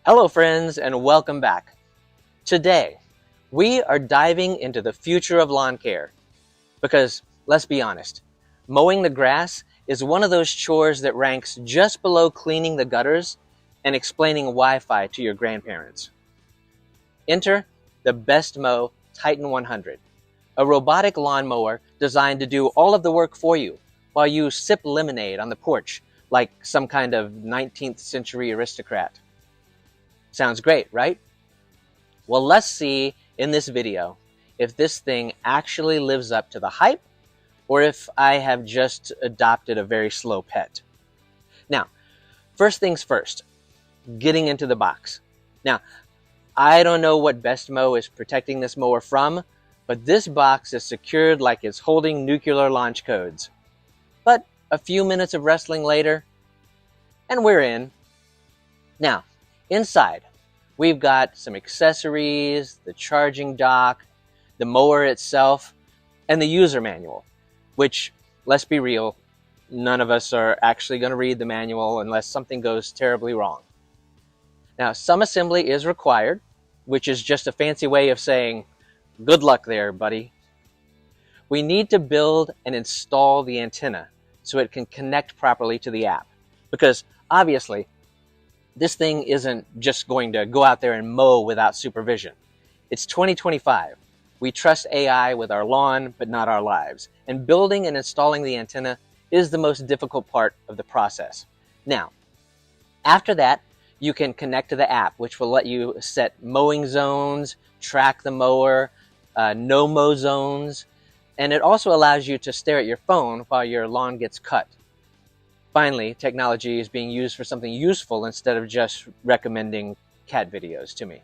Hello friends and welcome back. Today, we are diving into the future of lawn care because, let's be honest, mowing the grass is one of those chores that ranks just below cleaning the gutters and explaining Wi-Fi to your grandparents. Enter the BestMow Titan 100, a robotic lawnmower designed to do all of the work for you while you sip lemonade on the porch like some kind of 19th century aristocrat. Sounds great, right? Well, let's see in this video if this thing actually lives up to the hype or if I have just adopted a very slow pet. Now, first things first, getting into the box. Now, I don't know what BestMow is protecting this mower from, but this box is secured like it's holding nuclear launch codes. But a few minutes of wrestling later, and we're in. Now, inside, we've got some accessories, the charging dock, the mower itself, and the user manual, which, let's be real, none of us are actually going to read the manual unless something goes terribly wrong. Now, some assembly is required, which is just a fancy way of saying, good luck there, buddy. We need to build and install the antenna so it can connect properly to the app, because obviously, this thing isn't just going to go out there and mow without supervision. It's 2025. We trust AI with our lawn, but not our lives. And building and installing the antenna is the most difficult part of the process. Now, after that, you can connect to the app, which will let you set mowing zones, track the mower, no-mow zones, and it also allows you to stare at your phone while your lawn gets cut. Finally, technology is being used for something useful instead of just recommending cat videos to me.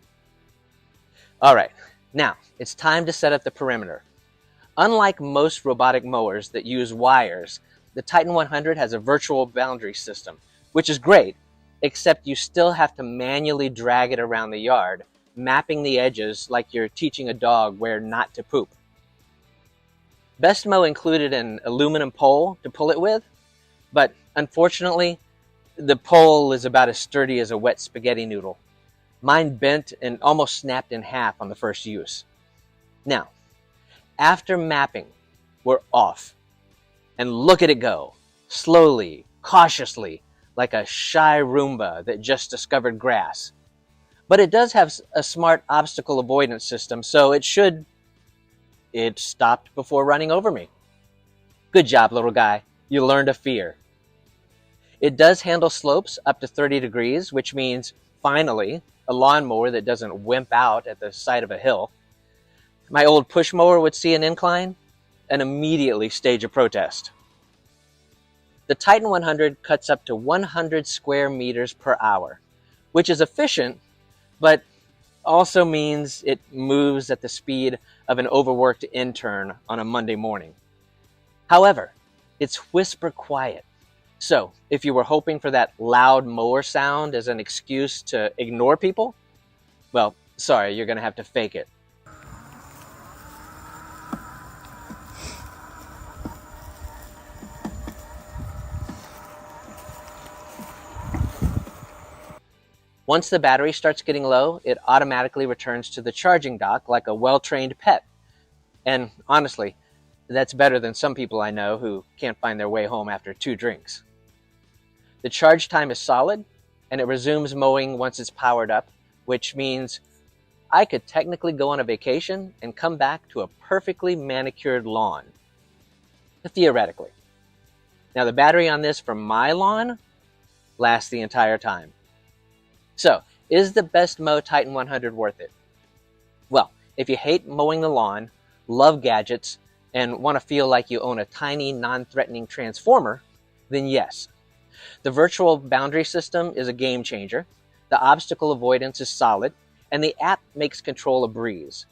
All right, now it's time to set up the perimeter. Unlike most robotic mowers that use wires, the Titan 100 has a virtual boundary system, which is great, except you still have to manually drag it around the yard, mapping the edges like you're teaching a dog where not to poop. BestMow included an aluminum pole to pull it with, but unfortunately, the pole is about as sturdy as a wet spaghetti noodle. Mine bent and almost snapped in half on the first use. Now, after mapping, we're off. And look at it go, slowly, cautiously, like a shy Roomba that just discovered grass. But it does have a smart obstacle avoidance system, so it stopped before running over me. Good job, little guy. You learned a fear. It does handle slopes up to 30 degrees, which means, finally, a lawnmower that doesn't wimp out at the side of a hill. My old push mower would see an incline and immediately stage a protest. The Titan 100 cuts up to 100 square meters per hour, which is efficient, but also means it moves at the speed of an overworked intern on a Monday morning. However, it's whisper quiet. So, if you were hoping for that loud mower sound as an excuse to ignore people, well, sorry, you're going to have to fake it. Once the battery starts getting low, it automatically returns to the charging dock like a well-trained pet. And honestly, that's better than some people I know who can't find their way home after 2 drinks. The charge time is solid, and it resumes mowing once it's powered up, which means I could technically go on a vacation and come back to a perfectly manicured lawn. Theoretically. Now, the battery on this from my lawn lasts the entire time. So, is the BestMow Titan 100 worth it? Well, if you hate mowing the lawn, love gadgets, and want to feel like you own a tiny, non-threatening transformer, then yes. The virtual boundary system is a game changer, the obstacle avoidance is solid, and the app makes control a breeze.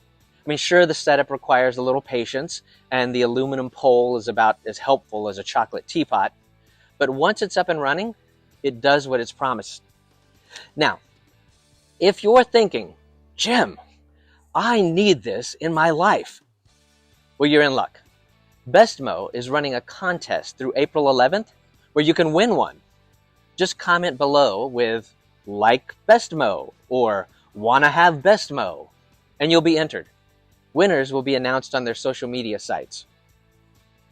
I mean, sure, the setup requires a little patience, and the aluminum pole is about as helpful as a chocolate teapot, but once it's up and running, it does what it's promised. Now, if you're thinking, Jim, I need this in my life, well, you're in luck. BestMow is running a contest through April 11th where you can win one. Just comment below with like BestMow or wanna have BestMow, and you'll be entered. Winners will be announced on their social media sites.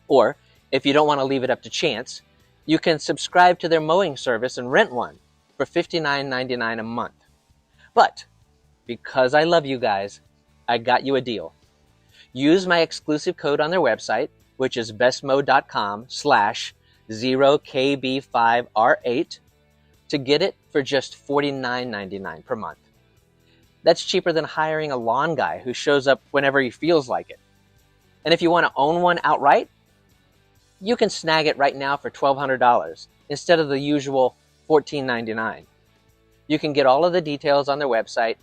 Or, if you don't want to leave it up to chance, you can subscribe to their mowing service and rent one for $59.99 a month. But, because I love you guys, I got you a deal. Use my exclusive code on their website, which is bestmow.com/0KB5R8 to get it for just $49.99 per month. That's cheaper than hiring a lawn guy who shows up whenever he feels like it. And if you want to own one outright, you can snag it right now for $1,200 instead of the usual $14.99. You can get all of the details on their website,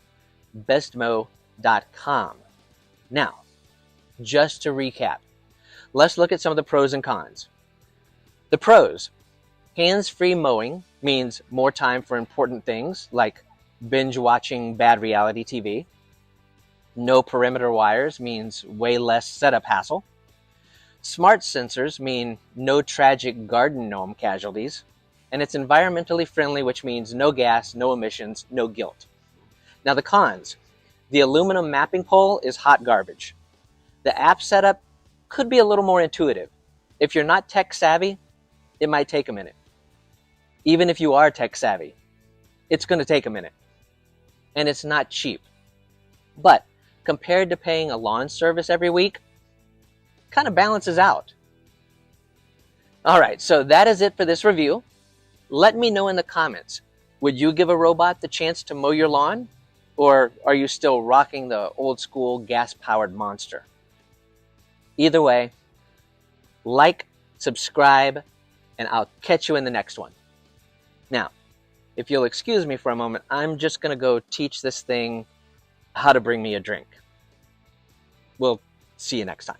bestmow.com. Now, just to recap, let's look at some of the pros and cons. The pros: hands-free mowing means more time for important things like binge-watching bad reality TV. No perimeter wires means way less setup hassle. Smart sensors mean no tragic garden gnome casualties. And it's environmentally friendly, which means no gas, no emissions, no guilt. Now the cons: the aluminum mapping pole is hot garbage. The app setup could be a little more intuitive. If you're not tech savvy, it might take a minute. Even if you are tech savvy, it's going to take a minute. And it's not cheap. But compared to paying a lawn service every week, kind of balances out. All right, so that is it for this review. Let me know in the comments, would you give a robot the chance to mow your lawn? Or are you still rocking the old school gas-powered monster? Either way, like, subscribe, and I'll catch you in the next one. Now, if you'll excuse me for a moment, I'm just going to go teach this thing how to bring me a drink. We'll see you next time.